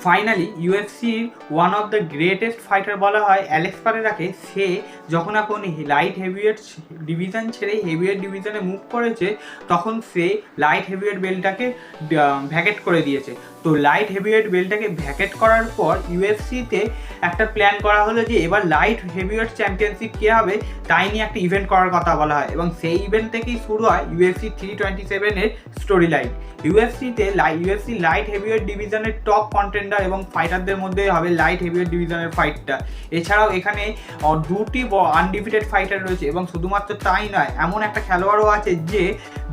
Finally ইউএফসির one of the greatest fighter বলা হয় অ্যালেক্স পারেরাকে। সে যখন এখন লাইট হেভিওয়েট ডিভিশন ছেড়ে হেভিওয়েট ডিভিশনে মুভ করেছে, তখন সে লাইট হেভিওয়েট বেল্টটাকে ভ্যাকেট করে দিয়েছে। তো লাইট হেভিওয়েট বেল্টটাকে ভ্যাকেট করার পর ইউএফসিতে একটা প্ল্যান করা হলো যে এবার লাইট হেভিওয়েট চ্যাম্পিয়নশিপ কে হবে তাই নিয়ে একটা ইভেন্ট করার কথা বলা হয়, এবং সেই ইভেন্ট থেকেই শুরু হয় ইউএফসি 327-এর story line. UFC light heavyweight ডিভিশনের টপ কন্টেন্ডার এবং ফাইটারদের মধ্যে হবে লাইট হেভিওয়েট ডিভিশনের ফাইটটা। এছাড়াও এখানে দুটি আনডিফিটেড ফাইটার রয়েছে, এবং শুধুমাত্র তাই নয়, এমন একটা খেলোয়াড়ও আছে যে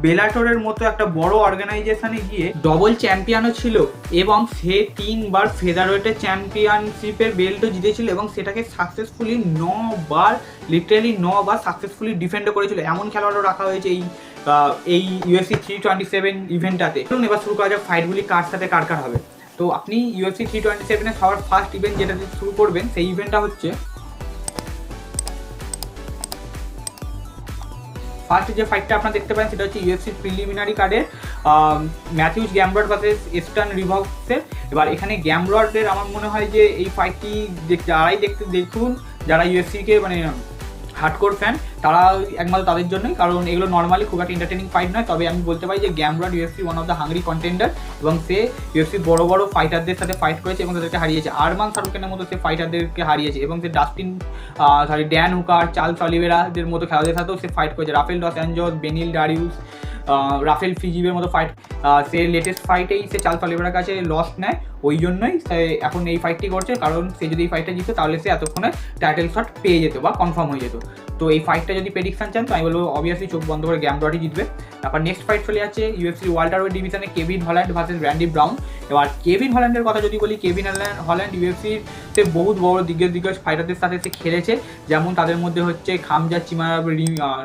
বেলাটোরের মতো একটা বড় অর্গানাইজেশনে গিয়ে ডবল চ্যাম্পিয়নও ছিল, এবং সে 3 বার ফেদারওয়েটের চ্যাম্পিয়নশিপের বেল্টও জিতেছিল, এবং সেটাকে সাকসেসফুলি 9 বার সাকসেসফুলি ডিফেন্ডও করেছিল। এমন খেলোয়াড়ও রাখা হয়েছে এই ইউএফসি 327 ইভেন্টটাতে। এবার শুরু করা যাক ফাইটগুলি কার সাথে কার কার হবে। তো আপনি ইউএফসি 327-এর সবার ফার্স্ট ইভেন্ট যেটা শুরু করবেন, সেই ইভেন্টটা হচ্ছে, ফার্স্ট যে ফাইটটা আপনারা দেখতে পারেন সেটা হচ্ছে ইউএফসি প্রিলিমিনারি কার্ডের ম্যাথিউস গ্যামরড ভার্সেস ইস্টার্ন রিভক্সের। এবার এখানে গ্যামরডের আমার মনে হয় যে এই ফাইটটি দেখুন যারা ইউএফসিকে মানে হার্ডকোর ফ্যান, তারা একমাত্র তাদের জন্যই, কারণ এগুলো নর্মালি খুব একটা এন্টারটেনিং ফাইট নয়। তবে আমি বলতে পারি যে Gamrot UFC one of the hungry contender, এবং সে ইউএফসি বড় বড় ফাইটারদের সাথে ফাইট করেছে এবং তাদেরকে হারিয়েছে। আরমান শাহরুখের মতো সে ফাইটারদেরকে হারিয়েছে, এবং সে ড্যান হুকার, চার্লস অলিভেরাদের মতো খেলোয়াড়দের সাথেও সে ফাইট করেছে। রাফেল ডস অ্যাঞ্জোস, বেনিল ডারিউস, রাফেল ফিজিবের মতো ফাইট। সে লেটেস্ট ফাইটেই সে চার্লস অলিভেরার কাছে লস নেয়, ওই জন্যই সে এখন এই ফাইটটি করছে, কারণ সে যদি এই ফাইটটা জিততো তাহলে সে এতক্ষণে টাইটেল শট পেয়ে যেত বা কনফার্ম হয়ে যেত। তো এই ফাইটটা যদি প্রেডিকশন চান তো আমি বলবো অবভিয়াসলি চোখ বন্ধ করে গ্যামরডই জিতবে। তারপর নেক্সট ফাইট চলে যাচ্ছে ইউএফসি ওয়াল্টারওয়েট ডিভিশনে Kevin Holland versus Randy Brown. এবার কেভিন হল্যান্ডের কথা যদি বলি, কেভিন হল্যান্ড ইউএফসির সে বহুত বড় দিগ্গজ ফাইটারদের সাথে সে খেলেছে, যেমন তাদের মধ্যে হচ্ছে Khamzat Chimaev,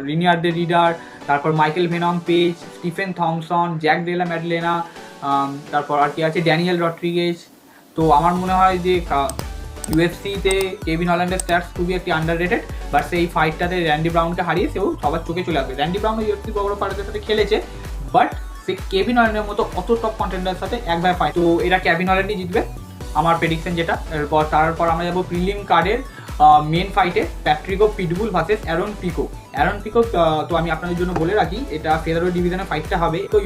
Reinier de Ridder, তারপর Michael Venom Page, Stephen Thompson, Jack Della Maddalena, তারপর আর কি আছে ড্যানিয়েল রড্রিগেজ। তো আমার মনে হয় যে ইউএফসিতে কেভিন হল্যান্ডের স্ট্যাটস খুবই একটি আন্ডাররেটেড, বাট সেই ফাইটটাতে র্যান্ডি ব্রাউনকে হারিয়ে সেও সবার চোখে চলে আসবে। র্যান্ডি ব্রাউন ইউএফসি বড় ফাইটারদের সাথে খেলেছে, বাট সে কেভিন হল্যান্ডের মতো অত টপ কন্টেন্ডারের সাথে একবার ফাইট, তো এরা কেভিন হল্যান্ডই জিতবে আমার প্রেডিকশন যেটা। তারপর আমরা যাবো প্রিলিম কার্ডের মেন ফাইটে, প্যাট্রিকো পিটবুল ভার্সেস অ্যারন পিকো। তো আমি আপনাদের জন্য বলে রাখি, এটা ফেদারওয়েট ডিভিশনের ফাইটটা হবে। তো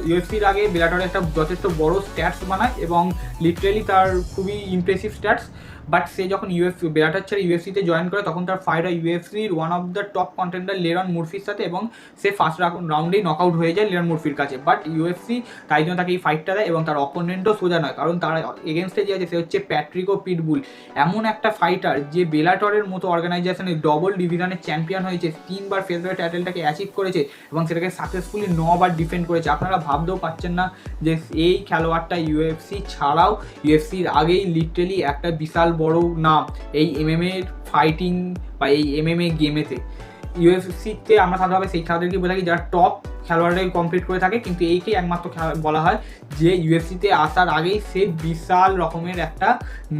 ইউএফসির আগে বেলাটরে একটা যথেষ্ট বড় স্ট্যাটস বানায়, এবং লিটারেলি তার খুবই ইমপ্রেসিভ স্ট্যাটস। বাট সে যখন বেলাটর ছেড়ে ইউএফসিতে জয়েন করে, তখন তার ফাইট হয় ইউএফসির one of the top contender Lerone মুরফির সাথে, এবং সে ফার্স্ট রাউন্ডেই নক আউট হয়ে যায় লেরন মুরফির কাছে। বাট ইউএফসি তাই জন্য তাকে এই ফাইটটা দেয়, এবং তার অপোনেন্টও সোজা নয়, কারণ তার এগেনস্টে যে আছে সে হচ্ছে প্যাট্রিকো পিটবুল, এমন একটা ফাইটার যে বেলাটরের মতো অর্গানাইজেশনে ডবল ডিভিশনের চ্যাম্পিয়ন হয়েছে, 3 বার ফেদারওয়েট টাইটেলটাকে অ্যাচিভ করেছে, এবং সেটাকে সাকসেসফুলি 9 বার ডিফেন্ড করেছে। আপনারা ভাবতেও পারছেন না যে এই খেলোয়াড়টা ইউএফসি ছাড়াও ইউএফসির আগেই লিটারেলি একটা বিশাল বড় নাম এই এমএমএ ফাইটিং বা এই এমএমএ গেমেতে। ইউএফসিতে আমরা সাধারণভাবে সেই খেলোয়াড়দেরকে বলে থাকি যারা টপ খেলোয়াড়রাই কমপ্লিট করে থাকে, কিন্তু এইকেই একমাত্র বলা হয় যে ইউএফসিতে আসার আগেই সে বিশাল রকমের একটা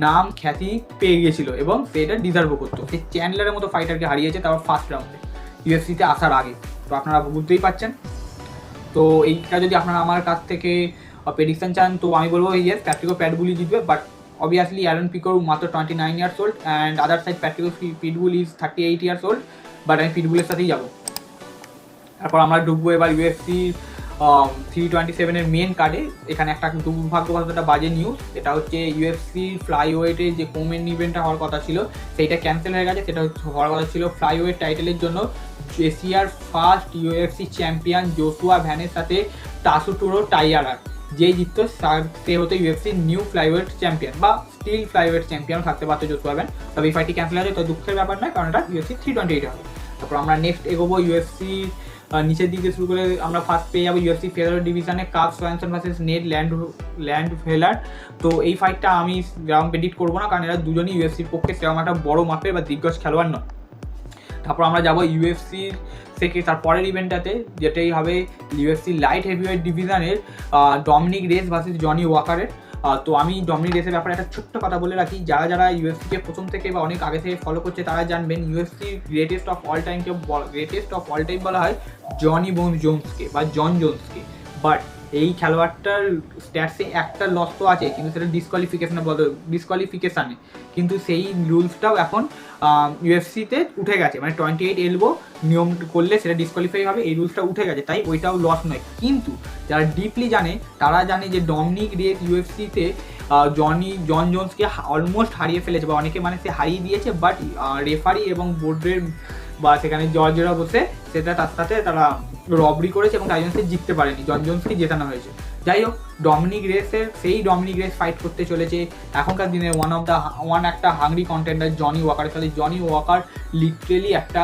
নাম খ্যাতি পেয়ে গিয়েছিল, এবং সেটা ডিজার্ভও করতো। সে চ্যান্ডলারের মতো ফাইটারকে হারিয়েছে তারপর ফার্স্ট রাউন্ডে ইউএফসিতে আসার আগে। তো আপনারা বুঝতেই পারছেন। তো এইটা যদি আপনারা আমার কাছ থেকে প্রেডিকশন চান তো আমি বলবো ইয়েস, প্যাট্রিকো প্যাটবুলই জিতবে। বাট obviously অ্যারন পিকো মাত্র 29 years old, and other side Patricio Pitbull is 38 years old, but আমি পিটবুলের সাথেই যাবো। তারপর আমরা ঢুকবো এবার ইউএফসি 327-এর মেন কার্ডে। এখানে একটা দুর্ভাগ্যবশত একটা বাজে নিউজ, এটা হচ্ছে ইউএফসি ফ্লাইওয়েটে যে কোমেন ইভেন্টটা হওয়ার কথা ছিল সেইটা ক্যান্সেল হয়ে গেছে। সেটা হওয়ার কথা ছিল ফ্লাইওয়েট টাইটেলের জন্য এশিয়ার ফার্স্ট ইউএফসি চ্যাম্পিয়ন জোশুয়া ভ্যানের সাথে টাসুটুরো টাইয়ারার। যে জিততো সে হতো ইউএফসির নিউ ফ্লাইওয়েট চ্যাম্পিয়ন, বা স্টিল ফ্লাইওয়েট চ্যাম্পিয়ন থাকতে পারতো জোশুয়া ভ্যান। তবে এই ফাইটটি ক্যান্সেল হয়েছে, তো দুঃখের ব্যাপার নয়, কারণ এটা ইউএফসি 328 হবে। তারপর আমরা নেক্সট এগোবো ইউএফসি নিচের দিকে শুরু করে আমরা ফার্স্ট পেয়ে যাবো ইউএফসি ফেদারওয়েট ডিভিশনে Cub Swanson versus Nate Landwehr. তো এই ফাইটটা আমি গ্রাউন্ড প্রেডিক্ট করবো না, কারণ এরা দুজনই ইউএফসির পক্ষে সেরকম একটা বড় মাপের বা দিগ্গজ খেলোয়াড় নয়। তারপর আমরা যাবো ইউএফসির থেকে তার পরের ইভেন্টটাতে, যেটাই হবে ইউএফসি লাইট হেভিওয়েট ডিভিশনের ডমিনিক রেস ভার্সেস জনি ওয়াকারের। তো আমি ডমিনিক রেসের ব্যাপারে একটা ছোট্ট কথা বলে রাখি, যারা ইউএফসিকে প্রথম থেকে বা অনেক আগে থেকে ফলো করছে তারা জানবেন UFC greatest of all time বলা হয় জনি জোন্সকে বা জন জোন্সকে। বাট এই খেলোয়াড়টার স্ট্যাটসে একটা লস তো আছে, কিন্তু সেটা ডিসকোয়ালিফিকেশানে, কিন্তু সেই রুলসটাও এখন ইউএফসিতে উঠে গেছে, মানে 28 এলবো নিয়ম করলে সেটা ডিসকোয়ালিফাই হবে, এই রুলসটা উঠে গেছে, তাই ওইটাও লস নয়। কিন্তু যারা ডিপলি জানে তারা জানে যে ডমিনিক রেস ইউএফসিতে জন জোন্সকে অলমোস্ট হারিয়ে ফেলেছে, বা অনেকে মানে সে হারিয়ে দিয়েছে, বাট রেফারি এবং বোর্ডের বা সেখানে জজরা বসে সেটা তার সাথে তারা রবরি করেছে এবং তাই জন্য সে জিততে পারেনি, জন জোন্সকে জেতানো হয়েছে। যাই হোক, ডমিনিক রেস ফাইট করতে চলেছে এখনকার দিনে ওয়ান একটা হাংরি কন্টেন্ডার জনি ওয়াকারের সাথে। জনি ওয়াকার লিটারেলি একটা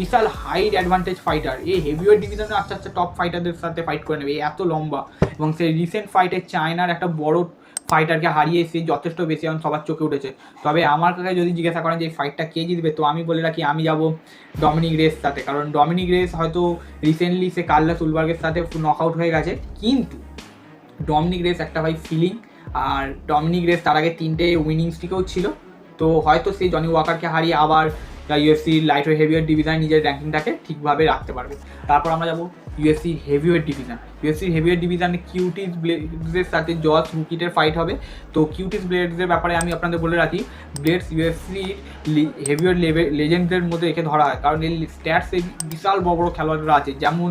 বিশাল হাইট অ্যাডভান্টেজ ফাইটার, এই হেভিওয়েট ডিভিশনে আচ্ছা টপ ফাইটারদের সাথে ফাইট করে নেবে, এত লম্বা, এবং সেই রিসেন্ট ফাইটে চায়নার একটা বড় ফাইটারকে হারিয়ে সে যথেষ্ট বেশি এখন সবার চোখে উঠেছে। তবে আমার কাছে যদি জিজ্ঞাসা করেন যে এই ফাইটটা কে জিতবে, তো আমি বলে রাখি আমি যাব ডমিনিক রেস সাথে, কারণ ডমিনিক রেস হয়তো রিসেন্টলি সে কার্লাস উলবার্গের সাথে নক আউট হয়ে গেছে, কিন্তু ডমিনিক রেস একটা ভাই ফিলিং, আর ডমিনিক রেস তার আগে 3টে উইনিং স্ট্রিকেও ছিল, তো হয়তো সেই জনি ওয়াকারকে হারিয়ে আবার ইউএফসি লাইট ওয়েট হেভিওয়েট ডিভিশনে নিজের র্যাঙ্কিংটাকে ঠিকভাবে রাখতে পারবে। তারপর আমরা যাবো UFC heavyweight division. UFC heavyweight ডিভিশনে কিউটিস ব্লেডসের সাথে জস হুকিটের ফাইট হবে। তো কিউটিস ব্লেডসের ব্যাপারে আমি আপনাদের বলে রাখি, ব্লেডস ইউএফসি হেভিওয়েট লেজেন্ডদের মধ্যে একে ধরা হয়, কারণ এই স্ট্যাটসে বিশাল বড় বড় খেলোয়াড়রা আছে, যেমন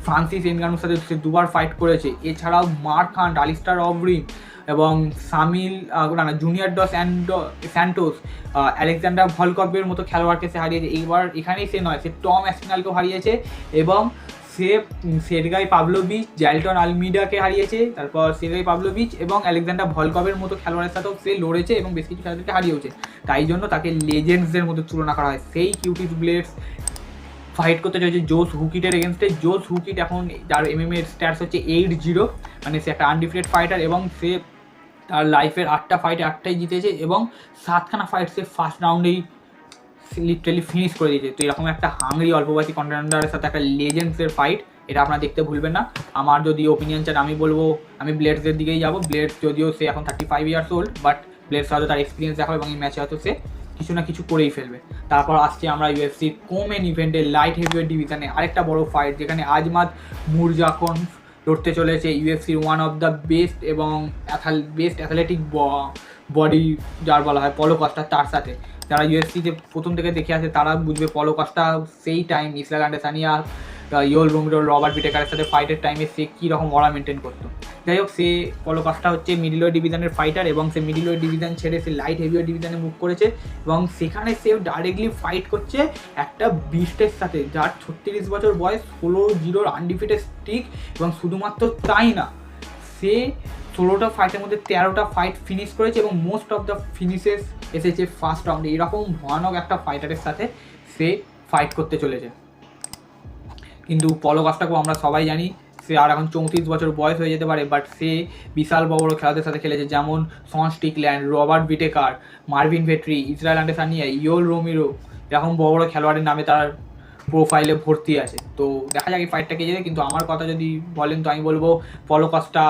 ফ্রান্সিস এনগানুর সাথে সে 2বার ফাইট করেছে, এছাড়াও মার্ক হান্ট, আলিস্টার অভরিন এবং সামিল জুনিয়র ডস স্যান্টোস, আলেকজান্ডার ভলকভের মতো খেলোয়াড়কে সে হারিয়েছে। এইবার এখানেই সে নয়, সে টম অ্যাসপিনালকেও হারিয়েছে, এবং সে সের্গাই পাভলোভিচ, জ্যালটন আলমিডাকে হারিয়েছে, তারপর সের্গাই পাভলোভিচ এবং আলেকজান্ডার ভলকভের মতো খেলোয়াড়ের সাথেও সে লড়েছে এবং বেশ কিছু খেলোয়াড়কে হারিয়েছে, তাই জন্য তাকে লেজেন্ডসদের মধ্যে তুলনা করা হয়। সেই কিউটিস ব্লেডস ফাইট করতে চাইছে জোস হুকিটের এগেনস্টে। জোস হুকিট এখন যার এমএমএ স্ট্যাটস হচ্ছে 8-0, মানে সে একটা আনডিফিটেড ফাইটার, এবং সে তার লাইফের 8টা ফাইটে 8টাই জিতেছে, এবং 7খানা ফাইট সে ফার্স্ট রাউন্ডেই লিটারালি ফিনিশ করে দিয়েছে। তো এরকম একটা হাংরি অল্প বয়সী কন্টেন্ডারের সাথে একটা লেজেন্ডসের ফাইট, এটা আপনারা দেখতে ভুলবেন না। আমার যদি ওপিনিয়ন চান আমি বলবো আমি ব্লেডসের দিকেই যাবো। ব্লেডস যদিও সে এখন 35 ইয়ার্স ওল্ড, বাট ব্লেডস হয়তো তার এক্সপিরিয়েন্স দেখাবে এবং এই ম্যাচে হয়তো সে কিছু না কিছু করেই ফেলবে। তারপর আসছে আমরা ইউএফসির কোমেন ইভেন্টে লাইট হেভিওয়েট ডিভিশনে আরেকটা বড় ফাইট, যেখানে আজমাদ মুরজাকন লড়তে চলেছে ইউএফসির ওয়ান অফ দ্য বেস্ট এবং বেস্ট অ্যাথলেটিক বডি যার বলা হয় পলো কস্টা, তার সাথে। যারা ইউএফসিতে প্রথম থেকে দেখে আসে তারা বুঝবে পলো কস্টা সেই time Israel Adesanya, Yoel রোমিরো, Robert বিটেকারের সাথে ফাইটের টাইমে সে কীরকম ওরা মেনটেন করতো। যাই হোক, সে পলো কস্টা হচ্ছে মিডল ওয়েট ডিভিশনের ফাইটার, এবং সে মিডল ওয়েট ডিভিশন ছেড়ে সে লাইট হেভিওয়েট ডিভিশনে মুভ করেছে, এবং সেখানে সে ডাইরেক্টলি ফাইট করছে একটা বিস্টের সাথে যার 36 বছর বয়স, 16-0 আনডিফিটেড স্ট্রিক, এবং শুধুমাত্র তাই না, সে 16টা ফাইটের মধ্যে 13টা ফাইট ফিনিশ করেছে, এবং মোস্ট অফ দ্য ফিনিশেস এসেছে ফার্স্ট রাউন্ডে। এরকম ভয়ানক একটা ফাইটারের সাথে সে ফাইট করতে চলেছে। কিন্তু পলো কস্টাকেও আমরা সবাই জানি সে আর এখন 34 বছর বয়স হয়ে যেতে পারে, বাট সে বিশাল বড় বড় খেলোয়াড়দের সাথে খেলেছে, যেমন Sean Strickland, Robert Whittaker, Marvin Vettori, Israel Adesanya, Yoel Romero, এরকম বড় বড় খেলোয়াড়ের নামে তার প্রোফাইলে ভর্তি আছে। তো দেখা যাক এই ফাইটটা কে যেতে, কিন্তু আমার কথা যদি বলেন তো আমি বলবো পলো কস্টা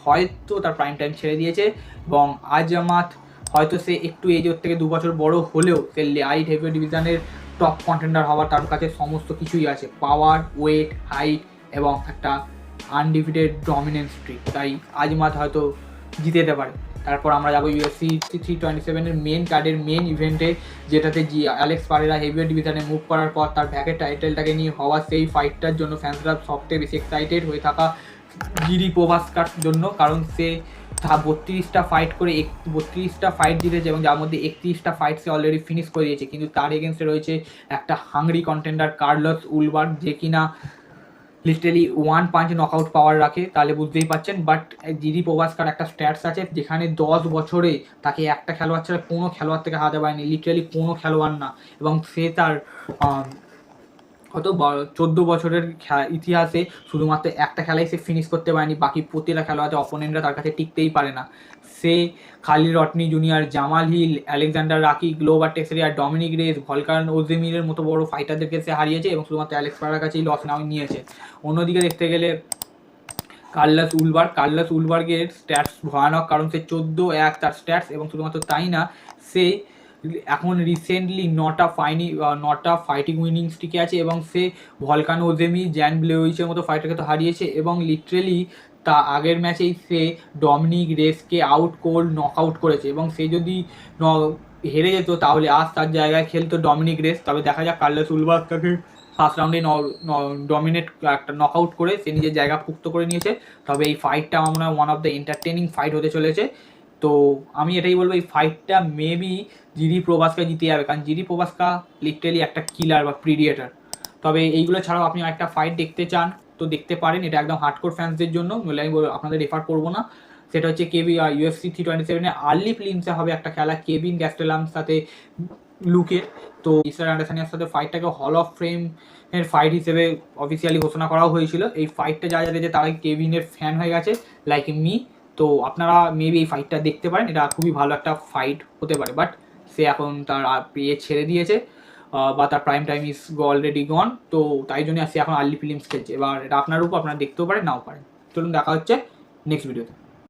হয়তো তার প্রাইম টাইম ছেড়ে দিয়েছে, এবং আজমাত হয়তো সে একটু এজের থেকে 2 বছর বড় হলেও সে লাইট হেভিওয়েট ডিভিশনের টপ কন্টেন্ডার হওয়ার তার কাছে সমস্ত কিছুই আছে, পাওয়ার, ওয়েট, হাইট এবং একটা আনডিফিটেড ডমিনেন্স স্ট্রিক, তাই আজমাত হয়তো জিতে যেতে পারে। তারপর আমরা যাবো ইউএফসি 327-এর মেন কার্ডের মেন ইভেন্টে, যেটাতে অ্যালেক্স পারেরা হেভিওয়েট ডিভিশনে মুভ করার পর তার ব্যাকের টাইটেলটাকে নিয়ে হওয়া সেই ফাইটটার জন্য ফ্যান্সরা সবথেকে বেশি এক্সাইটেড হয়ে থাকা জিরি পোভাস্কার জন্য, কারণ সে 32টা ফাইট করে 32টা ফাইট জিতেছে, এবং যার মধ্যে 31টা ফাইট সে অলরেডি ফিনিশ করে দিয়েছে। কিন্তু তার এগেনস্টে রয়েছে একটা হাংরি কন্টেন্ডার কার্লোস উলবার্গ, যে কিনা লিটারালি 1 পাঞ্চ নকআউট পাওয়ার রাখে, তাহলে বুঝতেই পারছেন। বাট জিরি পোভাস্কার একটা স্ট্যাটস আছে যেখানে 10 বছরে তাকে একটা খেলোয়াড় ছাড়া কোনো খেলোয়াড় থেকে হারাতে পারেনি, লিটারালি কোনো খেলোয়াড় না, এবং সে তার কত 14 বছরের ইতিহাসে শুধুমাত্র একটা খেলাই সে ফিনিশ করতে পারেনি, বাকি প্রতিটা খেলোয়াড়ে অপোনেন্টরা তার কাছে টিকতেই পারে না। সে Khalil Rountree Junior, Jamal Hill, Aleksandar Rakic, Glover Teixeira, Dominick Reyes, Volkan ওজেমিরের মতো বড় ফাইটারদেরকে সে হারিয়েছে, এবং শুধুমাত্র অ্যালেক্স পারেরার কাছেই লস নাও নিয়েছে। অন্যদিকে দেখতে গেলে কার্লোস উলবার্গের স্ট্যাটস ভয়ানক, কারণ সে 14-1 তার স্ট্যাটস, এবং শুধুমাত্র তাই না, সে এখন রিসেন্টলি 9টা ফাইটিং উইনিং স্ট্রিকে আছে এবং সে ভলকানো ওজেমি, জ্যান ব্লেউইচের মতো ফাইটারকে তো হারিয়েছে এবং লিটারেলি তা আগের ম্যাচেই সে ডমিনিক রেসকে নক আউট করেছে এবং সে যদি হেরে যেত তাহলে আজ তার জায়গায় খেলতো ডমিনিক রেস। তবে দেখা যাক কার্লোস উলবাস তাকে ফার্স্ট রাউন্ডে ডমিনেট একটা নক আউট করে সে নিজের জায়গা পুক্ত করে নিয়েছে। তবে এই ফাইটটা আমার মনে হয় one of the entertaining fight হতে চলেছে। তো আমি এটাই বলবো এই ফাইটটা মেবি জিডি প্রভাসকা জিতে যাবে, কারণ জিডি প্রভাসকা লিটারেলি একটা কিলার বা প্রিডিয়েটার। তবে এইগুলো ছাড়াও আপনি একটা ফাইট দেখতে চান তো দেখতে পারেন, এটা একদম হার্ডকোর ফ্যান্সদের জন্য, নইলে আমি আপনাদের রেফার করবো না। সেটা হচ্ছে UFC 327 আর্লি ফিল্মসে হবে একটা খেলা কেভিন গ্যাস্টেলামের সাথে লুকের। তো ইসরায়েল আন্ডারসানের সাথে ফাইটটাকে হল অফ ফেম এর ফাইট হিসেবে অফিসিয়ালি ঘোষণা করাও হয়েছিল। এই ফাইটটা যা যে তারা কেভিনের ফ্যান হয়ে গেছে লাইক মি, তো আপনারা মেবি এই ফাইটটা দেখতে পারেন, এটা খুবই ভালো একটা ফাইট হতে পারে। বাট সে এখন তার ছেড়ে দিয়েছে বা তার প্রাইম টাইম ইজ অলরেডি গন, তো তাই জন্য সে এখন আর্লি ফিল্মস খেলছে। এবার এটা আপনার উপর, আপনারা দেখতেও পারেন নাও পারেন। চলুন দেখা হচ্ছে নেক্সট ভিডিওতে।